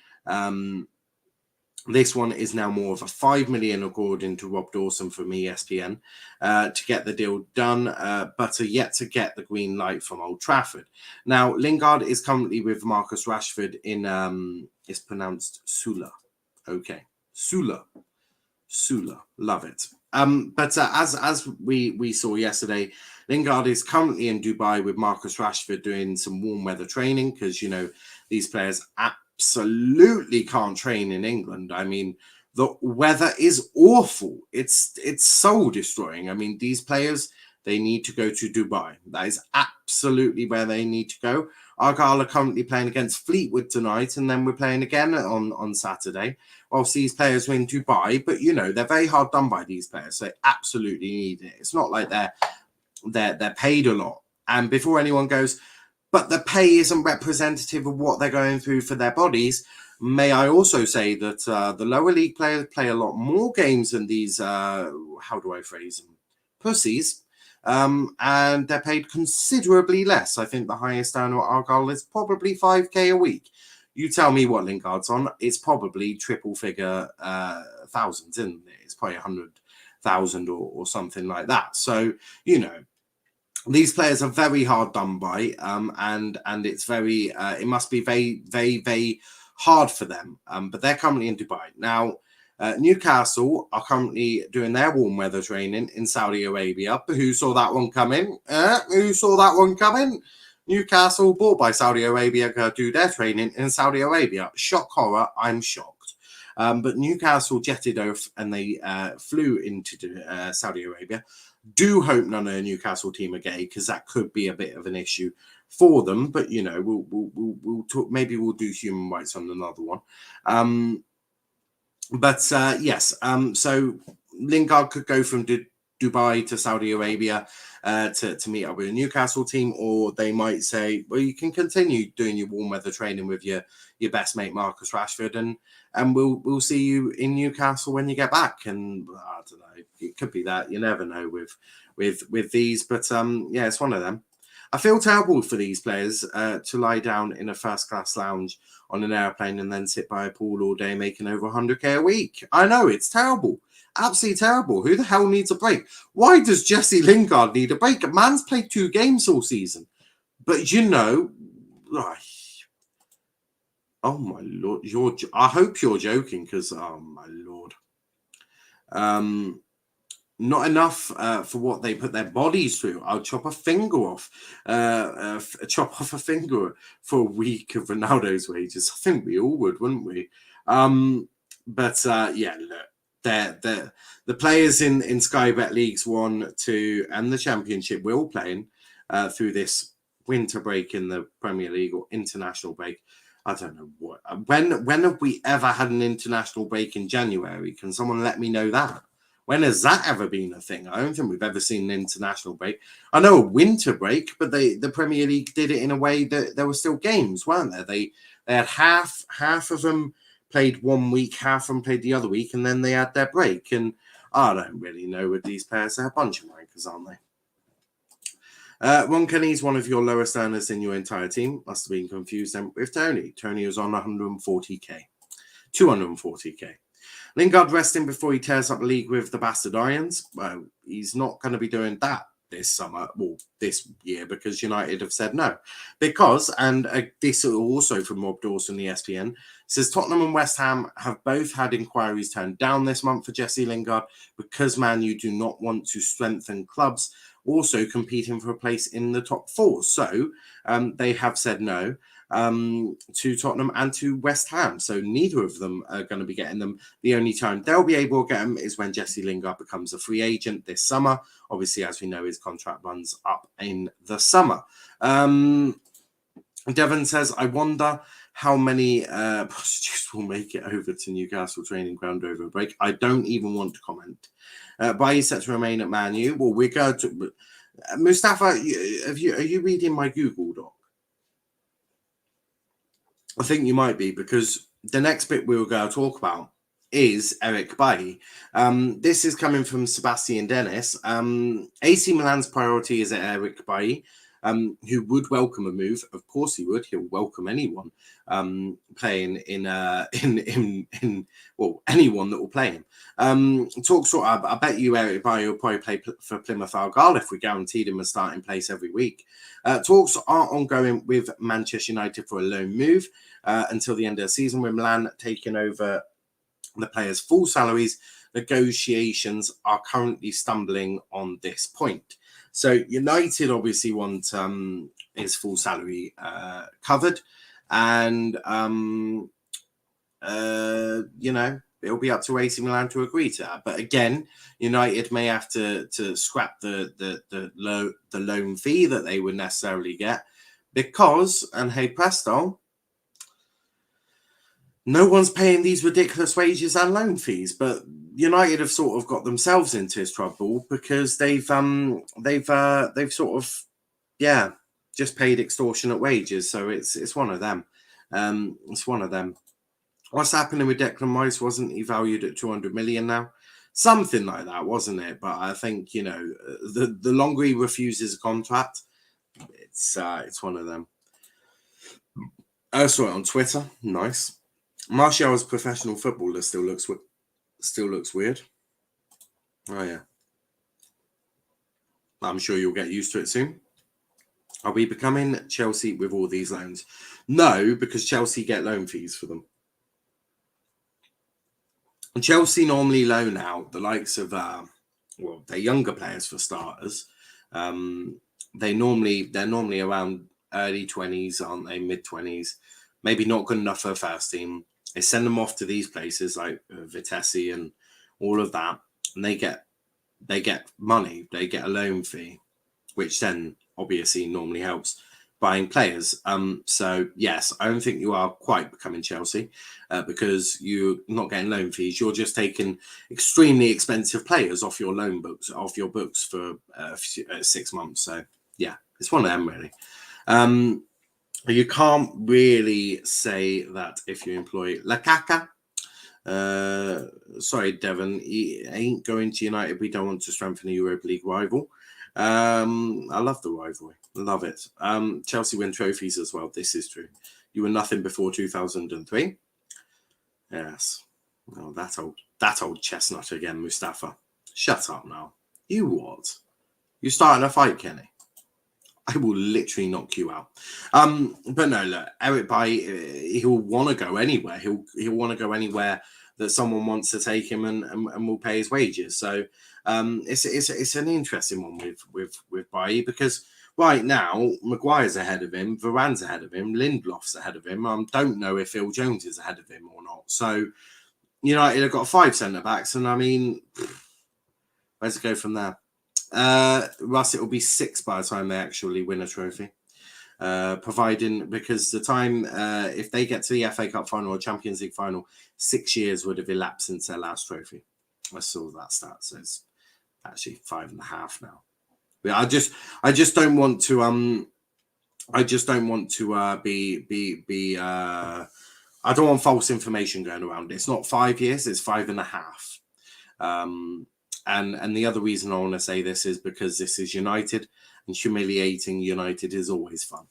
This one is now more of a 5 million, according to Rob Dawson from ESPN, to get the deal done, but are yet to get the green light from Old Trafford. Now, Lingard is currently with Marcus Rashford in, it's pronounced Sule. Okay, Sule, love it. But as we saw yesterday, Lingard is currently in Dubai with Marcus Rashford doing some warm weather training because, you know, these players absolutely can't train in England. I mean, the weather is awful. It's soul destroying. I mean, these players, they need to go to Dubai. That is absolutely where they need to go. Argyle are currently playing against Fleetwood tonight, and then we're playing again on Saturday. Whilst these players are in Dubai, but, you know, they're very hard done by these players. So they absolutely need it. It's not like they're paid a lot. And before anyone goes, but the pay isn't representative of what they're going through for their bodies, may I also say that the lower league players play a lot more games than these, how do I phrase them, pussies, and they're paid considerably less. I think the highest down at Argyle is probably 5k a week. You tell me what Lingard's on. It's probably triple figure thousands, isn't it? It's probably 100,000 or something like that. So, you know, these players are very hard done by, and it's very, it must be very, very, very hard for them. But they're currently in Dubai. Now, Newcastle are currently doing their warm weather training in Saudi Arabia. Who saw that one coming? Who saw that one coming? Newcastle, bought by Saudi Arabia, go do their training in Saudi Arabia. Shock horror, I'm shocked. But Newcastle jetted off and they flew into Saudi Arabia. Do hope none of the Newcastle team are gay, because that could be a bit of an issue for them. But, you know, we'll talk. Maybe we'll do human rights on another one. Yes. So Lingard could go from Dubai to Saudi Arabia to meet up with a Newcastle team, or they might say, well, you can continue doing your warm weather training with your best mate Marcus Rashford, and we'll see you in Newcastle when you get back. And I don't know, it could be that. You never know with these, but yeah, it's one of them. I feel terrible for these players to lie down in a first-class lounge on an airplane and then sit by a pool all day making over 100k a week. I know, it's terrible. Absolutely terrible. Who the hell needs a break? Why does Jesse Lingard need a break? A man's played 2 games all season. But, you know, Oh my lord, I hope you're joking, because oh my lord. Not enough for what they put their bodies through. I'll chop a finger off, chop off a finger for a week of Ronaldo's wages. I think we all would, wouldn't we? But yeah, look, the players in Sky Bet Leagues 1, 2, and the Championship, we're all playing through this winter break in the Premier League, or international break. I don't know what. When have we ever had an international break in January? Can someone let me know that? When has that ever been a thing? I don't think we've ever seen an international break. I know a winter break, but the Premier League did it in a way that there were still games, weren't there? They had half of them played one week, half of them played the other week, and then they had their break. And I don't really know with these players. They're a bunch of wankers, aren't they? Ron Kenny's one of your lowest earners in your entire team. Must have been confused then with Tony. Tony was on 140k. 240k. Lingard resting before he tears up the league with the Bastard Irons. Well, he's not going to be doing that this summer, well, this year, because United have said no. Because, and this is also from Rob Dawson, the ESPN, says Tottenham and West Ham have both had inquiries turned down this month for Jesse Lingard because Man U do not want to strengthen clubs also competing for a place in the top four. So they have said no to Tottenham and to West Ham. So neither of them are going to be getting them. The only time they'll be able to get them is when Jesse Lingard becomes a free agent this summer. Obviously, as we know, his contract runs up in the summer. Devon says, I wonder how many prostitutes will make it over to Newcastle training ground over a break. I don't even want to comment. Bailly set to remain at Man U. Well, we're going to... Mustafa, are you reading my Google Doc? I think you might be, because the next bit we were going to talk about is Eric Bailly. This is coming from Sebastian Dennis. AC Milan's priority is Eric Bailly, who would welcome a move. Of course he would. He'll welcome anyone playing in well, anyone that will play him. I bet you Eric Bailly will probably play for Plymouth Argyle if we guaranteed him a starting place every week. Talks are ongoing with Manchester United for a loan move until the end of the season, with Milan taking over the players' full salaries. Negotiations are currently stumbling on this point. So United obviously want his full salary covered, and it'll be up to AC Milan to agree to that. But again, United may have to scrap the loan fee that they would necessarily get, because, and hey presto, no one's paying these ridiculous wages and loan fees. But United have sort of got themselves into this trouble because they've sort of just paid extortionate wages. So it's one of them. It's one of them. What's happening with Declan Rice? Wasn't he valued at 200 million now? Something like that, wasn't it? But I think, the longer he refuses a contract, it's one of them. I saw it on Twitter. Nice. Martial as professional footballer still looks weird. Oh yeah. I'm sure you'll get used to it soon. Are we becoming Chelsea with all these loans? No, because Chelsea get loan fees for them. And Chelsea normally loan out the likes of their younger players for starters. They're normally around early 20s, aren't they? Mid 20s. Maybe not good enough for a first team. They send them off to these places like Vitesse and all of that, and they get money. They get a loan fee, which then obviously normally helps buying players. So yes, I don't think you are quite becoming Chelsea because you're not getting loan fees. You're just taking extremely expensive players off your books for 6 months. So yeah, it's one of them really. You can't really say that if you employ Lakaka. Sorry, Devon, he ain't going to United. We don't want to strengthen a Europa League rival. I love the rivalry. Love it. Chelsea win trophies as well. This is true. You were nothing before 2003. Yes. Oh, that old chestnut again, Mustafa. Shut up now. You what? You starting a fight, Kenny? I will literally knock you out. But no, look, Eric Bailly, he'll want to go anywhere. He'll want to go anywhere that someone wants to take him and will pay his wages. So it's an interesting one with Bailly, because right now Maguire's ahead of him, Varane's ahead of him, Lindelof's ahead of him. Don't know if Phil Jones is ahead of him or not. So United have got 5 centre backs, and I mean, where's it go from there? Russ, it will be 6 by the time they actually win a trophy. Providing, because the time, if they get to the FA Cup final or Champions League final, 6 years would have elapsed since their last trophy. I saw that stat, so it's actually 5.5 now. But I just don't want to I don't want false information going around. It's not 5 years, it's 5.5. And the other reason I want to say this is because this is United, and humiliating United is always fun.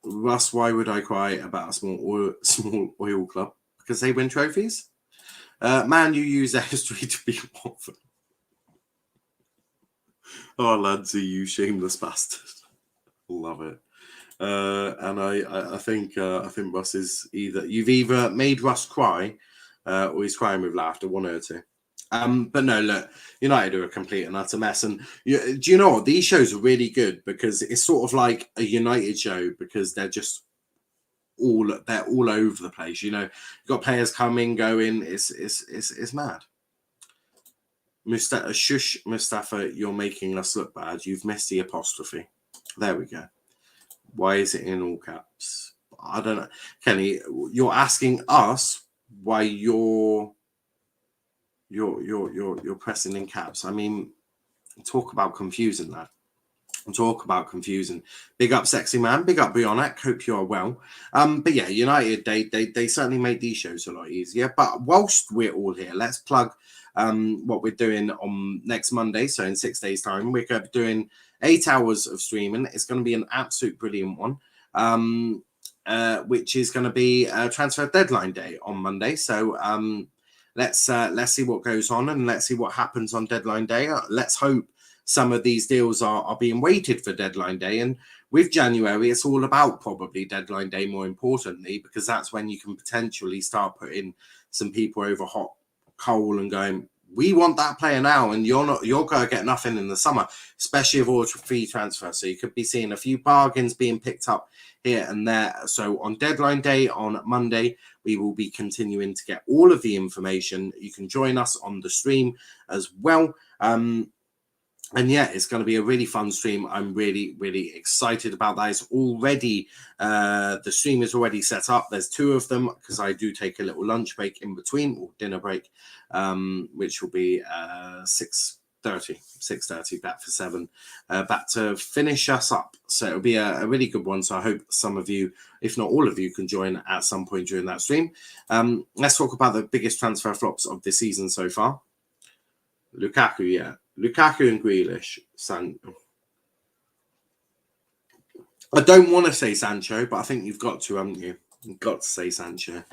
Russ, why would I cry about a small oil club? Because they win trophies? Man, you use their history to be Watford. Oh, ladsy, you shameless bastard. Love it. And I think Russ is you've either made Russ cry or he's crying with laughter, one or two. But no, look, United are a complete and utter mess. And do you know what? These shows are really good because it's sort of like a United show, because they're just all over the place. You've got players coming, going. It's mad. Mustafa, you're making us look bad. You've missed the apostrophe. There we go. Why is it in all caps? I don't know. Kenny, you're asking us why you're pressing in caps. I mean, talk about confusing that. Talk about confusing. Big up, sexy man. Big up, Bionek. Hope you are well. But yeah, United, they certainly made these shows a lot easier. But whilst we're all here, let's plug what we're doing on next Monday. So in 6 days' time, we're going to be doing 8 hours of streaming. It's going to be an absolute brilliant one. Which is going to be transfer deadline day on Monday. So let's see what goes on, and let's see what happens on deadline day. Let's hope some of these deals are being weighted for deadline day. And with January, it's all about probably deadline day, more importantly, because that's when you can potentially start putting some people over hot coal and going, we want that player now, and you're going to get nothing in the summer, especially if all free transfer. So you could be seeing a few bargains being picked up here and there. So on deadline day on Monday, we will be continuing to get all of the information. You can join us on the stream as well. And yeah, it's going to be a really fun stream. I'm really, really excited about that. It's already, the stream is already set up. There's 2 of them, because I do take a little lunch break in between, or dinner break, which will be 6:30, back for 7, back to finish us up. So it'll be a really good one. So I hope some of you, if not all of you, can join at some point during that stream. Let's talk about the biggest transfer flops of the season so far. Lukaku, yeah. Lukaku and Grealish. I don't want to say Sancho, but I think you've got to, haven't you? You've got to say Sancho.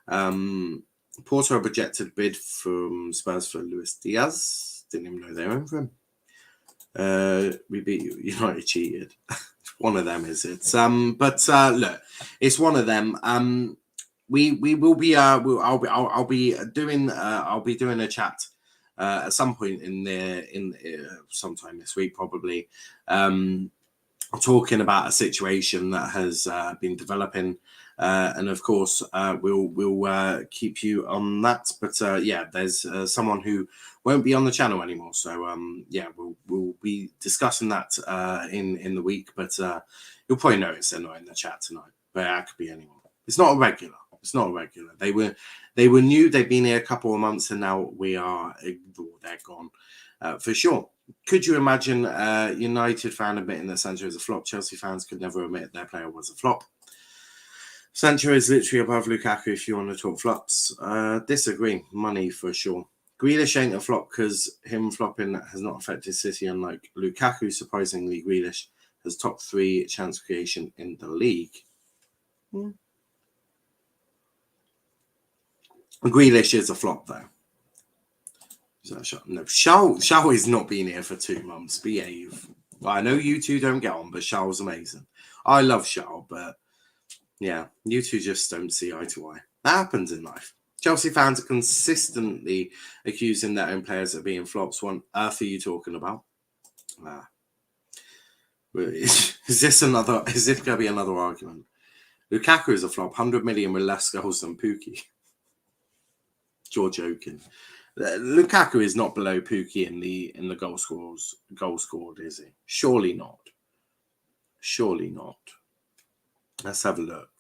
Porto rejected bid from Spurs for Luis Diaz. Didn't even know they were in for him. We beat United cheated. One of them is it. But look, it's one of them. We will be. I'll be doing a chat. At some point sometime this week, probably, talking about a situation that has been developing, and of course, we'll keep you on that. But yeah, there's someone who won't be on the channel anymore, so yeah, we'll be discussing that in the week. But you'll probably notice they're not in the chat tonight. But that could be anyone. It's not a regular. They were new. They've been here a couple of months, and now they're gone for sure. Could you imagine United fan admitting that Sancho is a flop? Chelsea fans could never admit their player was a flop. Sancho is literally above Lukaku if you want to talk flops. Disagree. Money for sure. Grealish ain't a flop because him flopping has not affected City, unlike Lukaku. Surprisingly, Grealish has top 3 chance creation in the league. Grealish is a flop, though. No, Sule is not been here for 2 months. Behave. Well, I know you two don't get on, but Charles amazing. I love Charles, but yeah, you two just don't see eye to eye. That happens in life. Chelsea fans are consistently accusing their own players of being flops. What on earth are you talking about? Is this going to be another argument? Lukaku is a flop, 100 million with less goals than Pukki. You're joking. Lukaku is not below Pukki in the goal scored, is he? Surely not. Surely not. Let's have a look.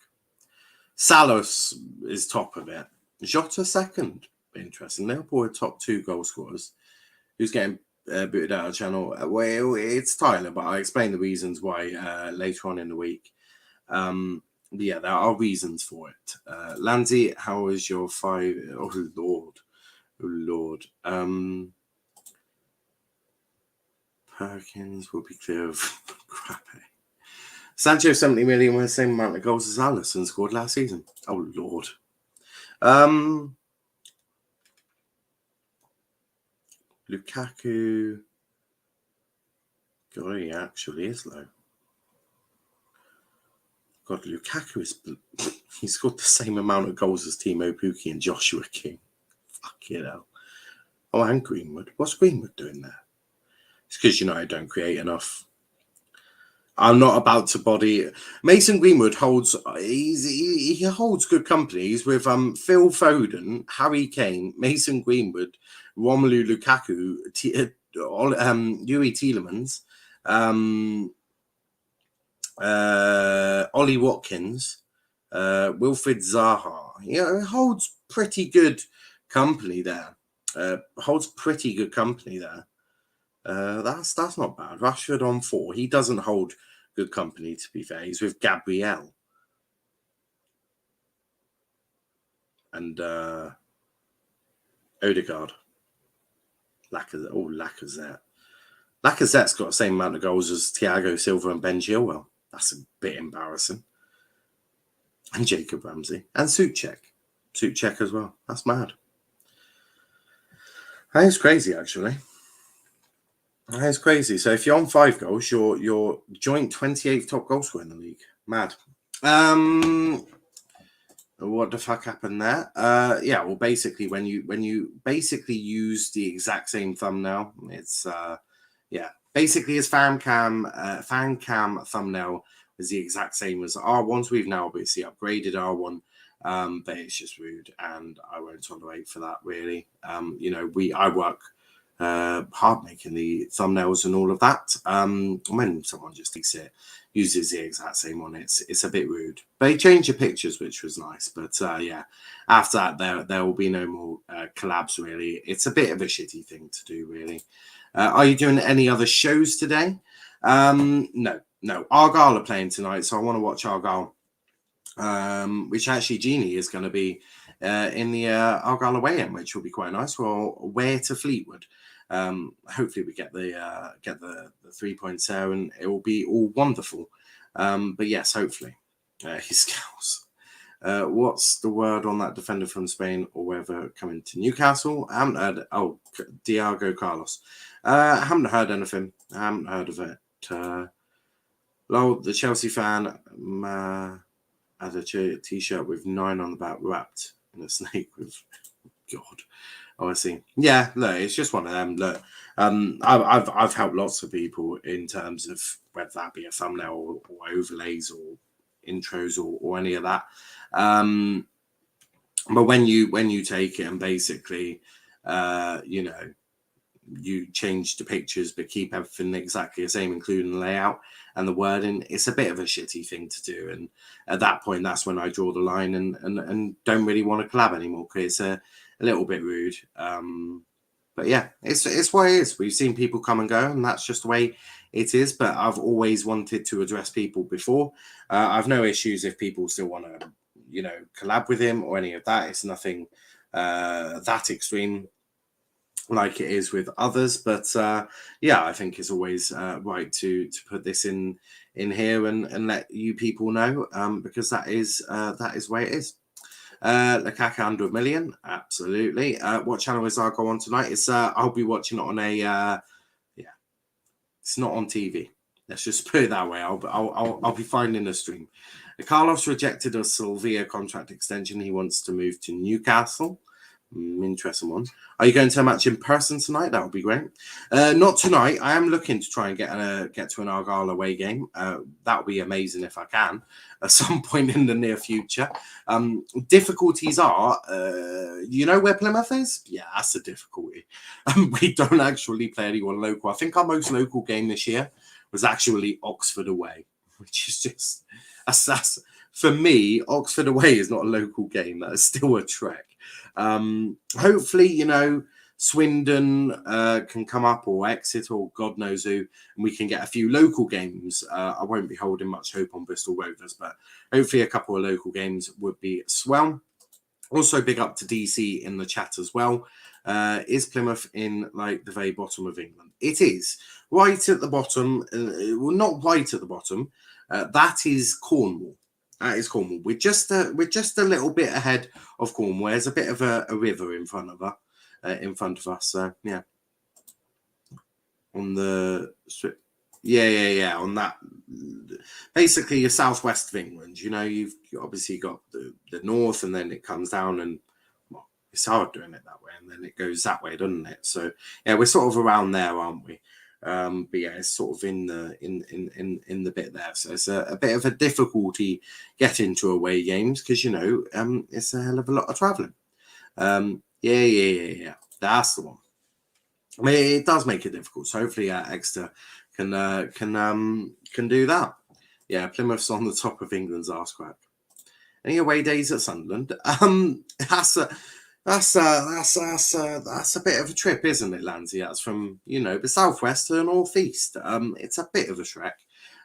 Salos is top of it. Jota second. Interesting. Liverpool are top 2 goal scorers. Who's getting booted out of the channel? Well, it's Tyler, but I'll explain the reasons why later on in the week. Yeah, there are reasons for it. Lanzi, how was your 5? Oh, Lord. Oh, Lord. Perkins will be clear of crappy. Sancho, 70 million with the same amount of goals as Alisson scored last season. Oh, Lord. Lukaku. God, he actually is low. God, Lukaku is... He scored the same amount of goals as Timo Pukki and Joshua King. Fucking hell. Oh, and Greenwood. What's Greenwood doing there? It's because United don't create enough. I'm not about to body... Mason Greenwood holds... He holds good company. He's with Phil Foden, Harry Kane, Mason Greenwood, Romelu Lukaku, Yuri Tielemans, Ollie Watkins, Wilfried Zaha. Yeah, it holds pretty good company there. That's not bad. Rashford on 4. He doesn't hold good company, to be fair. He's with Gabriel. And Odegaard. Lacazette. Lacazette's got the same amount of goals as Thiago Silva and Ben Chilwell. That's a bit embarrassing. And Jacob Ramsey. And Souček. Souček as well. That's mad. That is crazy, actually. That is crazy. So if you're on 5 goals, you're joint 28th top goal scorer in the league. Mad. What the fuck happened there? Yeah, well, basically, when you basically use the exact same thumbnail, it's basically his fan cam thumbnail is the exact same as R1's. We've now obviously upgraded R1, but it's just rude, and I won't tolerate for that, really. I work hard making the thumbnails and all of that. When someone just takes it, uses the exact same one, it's a bit rude. But he changed the pictures, which was nice. But after that, there will be no more collabs, really. It's a bit of a shitty thing to do, really. Are you doing any other shows today? No. Argyle are playing tonight, so I want to watch Argyle. Which actually Genie is going to be in the Argyle away end, which will be quite nice. Well, where to Fleetwood. Hopefully we get the 3 points there, and it will be all wonderful. But yes, hopefully. His scouts. What's the word on that defender from Spain or wherever coming to Newcastle? I haven't heard. Oh, Diego Carlos. I haven't heard anything. I haven't heard of it. Lol, the Chelsea fan had a t-shirt with 9 on the back wrapped in a snake with God. Oh, I see. Yeah, look, it's just one of them. Look, I've helped lots of people in terms of whether that be a thumbnail or overlays or intros or any of that. But when you take it and basically, you change the pictures but keep everything exactly the same, including the layout and the wording, it's a bit of a shitty thing to do. And at that point, that's when I draw the line and don't really want to collab anymore, because it's a little bit rude. But yeah, it's what it is. We've seen people come and go, and that's just the way it is. But I've always wanted to address people before. I've no issues if people still want to, collab with him or any of that. It's nothing that extreme like it is with others. But I think it's always right to put this in here and let you people know, because that is where it is. Lukaku 100 million, absolutely. What channel is Argo on tonight? It's I'll be watching it on a it's not on TV. Let's just put it that way. I'll be fine in the stream. Carlos rejected a Sevilla contract extension. He wants to move to Newcastle. Interesting one. Are you going to a match in person tonight? That would be great. Not tonight. I am looking to try and get to an Argyle away game. That would be amazing if I can at some point in the near future. Difficulties are, you know where Plymouth is? Yeah, that's a difficulty. We don't actually play anyone local. I think our most local game this year was actually Oxford away, which is just, that's for me, Oxford away is not a local game. That is still a trek. Hopefully, you know, Swindon can come up, or Exeter, or God knows who, and we can get a few local games. I won't be holding much hope on Bristol Rovers, but hopefully a couple of local games would be swell. Also, big up to DC in the chat as well. Is Plymouth in like the very bottom of England? It is right at the bottom. Well, not right at the bottom. That is Cornwall. That is Cornwall. We're just a little bit ahead of Cornwall. There's a bit of a river in front of us. So yeah, on the yeah. On that, basically, your southwest of England. You know, you've obviously got the north, and then it comes down, and well, it's hard doing it that way, and then it goes that way, doesn't it? So yeah, we're sort of around there, aren't we? But yeah, it's sort of in the bit there. So it's a bit of a difficulty getting to away games because, you know, it's a hell of a lot of travelling. Yeah. That's the one. I mean, it does make it difficult. So hopefully Exeter can do that. Yeah, Plymouth's on the top of England's arse crack. Any away days at Sunderland? That's a bit of a trip, isn't it, Lanzy? That's from, you know, the southwest to the northeast. It's a bit of a trek.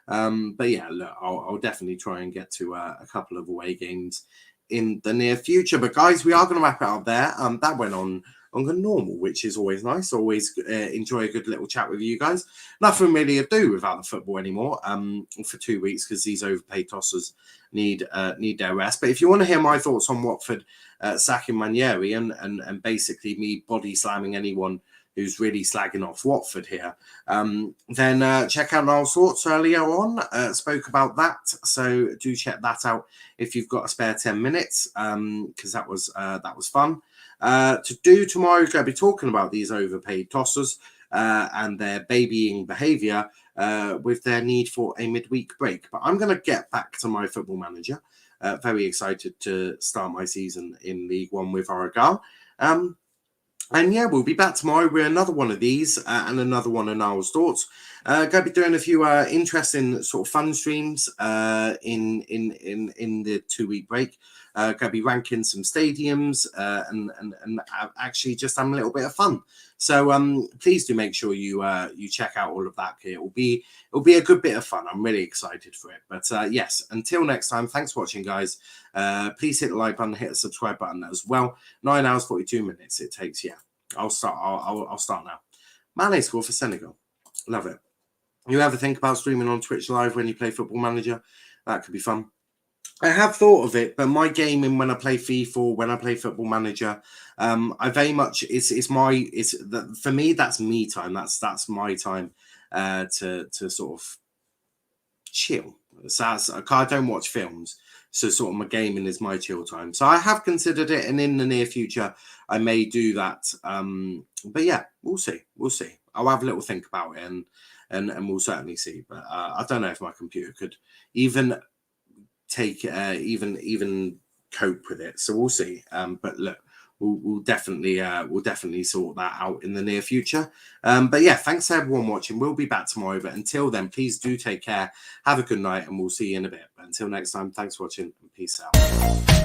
But yeah, look, I'll definitely try and get to a couple of away games in the near future. But guys, we are going to wrap it up there. That went on normal, which is always nice. Always enjoy a good little chat with you guys. Nothing really to do without the football anymore for 2 weeks because these overpaid tossers need their rest. But if you want to hear my thoughts on Watford sacking Ranieri and basically me body slamming anyone who's really slagging off Watford here, then check out Niall's thoughts earlier on. Spoke about that, so do check that out if you've got a spare 10 minutes, because that was fun. To do tomorrow, we're going to be talking about these overpaid tossers and their babying behaviour with their need for a midweek break. But I'm going to get back to my Football Manager. Very excited to start my season in League One with Argyle. And yeah, we'll be back tomorrow with another one of these and another one of Niall's thoughts. Going to be doing a few interesting sort of fun streams in the 2 week break. Going to be ranking some stadiums and actually just having a little bit of fun. So please do make sure you check out all of that. It'll be a good bit of fun. I'm really excited for it. But yes, until next time, thanks for watching, guys. Please hit the like button, hit the subscribe button as well. 9 hours 42 minutes it takes. Yeah, I'll start now. Mane score for Senegal. Love it. You ever think about streaming on Twitch live when you play Football Manager? That could be fun. I have thought of it, but my gaming when I play FIFA, when I play Football Manager, I very much for me that's me time. That's my time to sort of chill. So I don't watch films, so sort of my gaming is my chill time. So I have considered it, and in the near future I may do that. But yeah, we'll see. I'll have a little think about it, and we'll certainly see. But I don't know if my computer could even take even cope with it, so we'll see. But look, we'll definitely sort that out in the near future. But yeah, thanks to everyone watching. We'll be back tomorrow, but until then, please do take care, have a good night, and we'll see you in a bit. But until next time, thanks for watching and peace out.